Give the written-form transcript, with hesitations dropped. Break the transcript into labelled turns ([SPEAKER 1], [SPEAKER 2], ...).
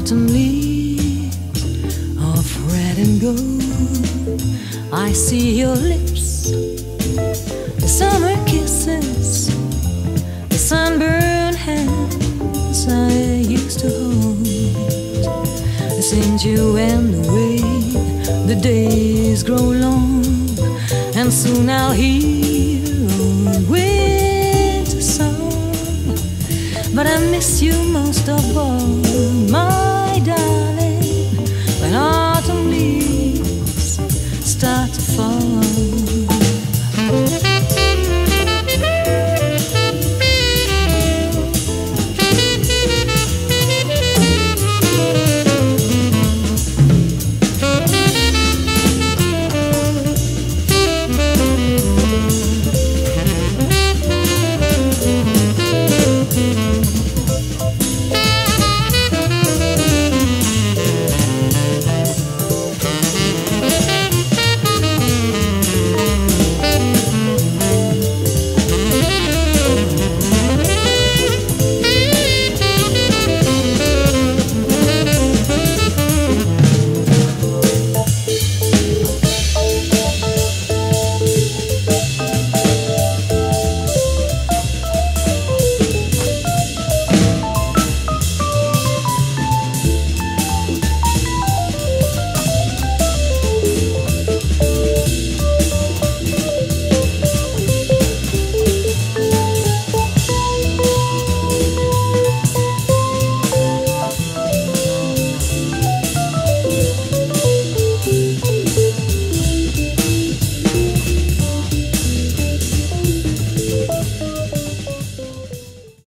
[SPEAKER 1] autumn leaves of red and gold. I see your lips, the summer kisses, the sunburned hands I used to hold. Since you went away, the days grow long, and soon I'll hear a winter song. But I miss you most of all.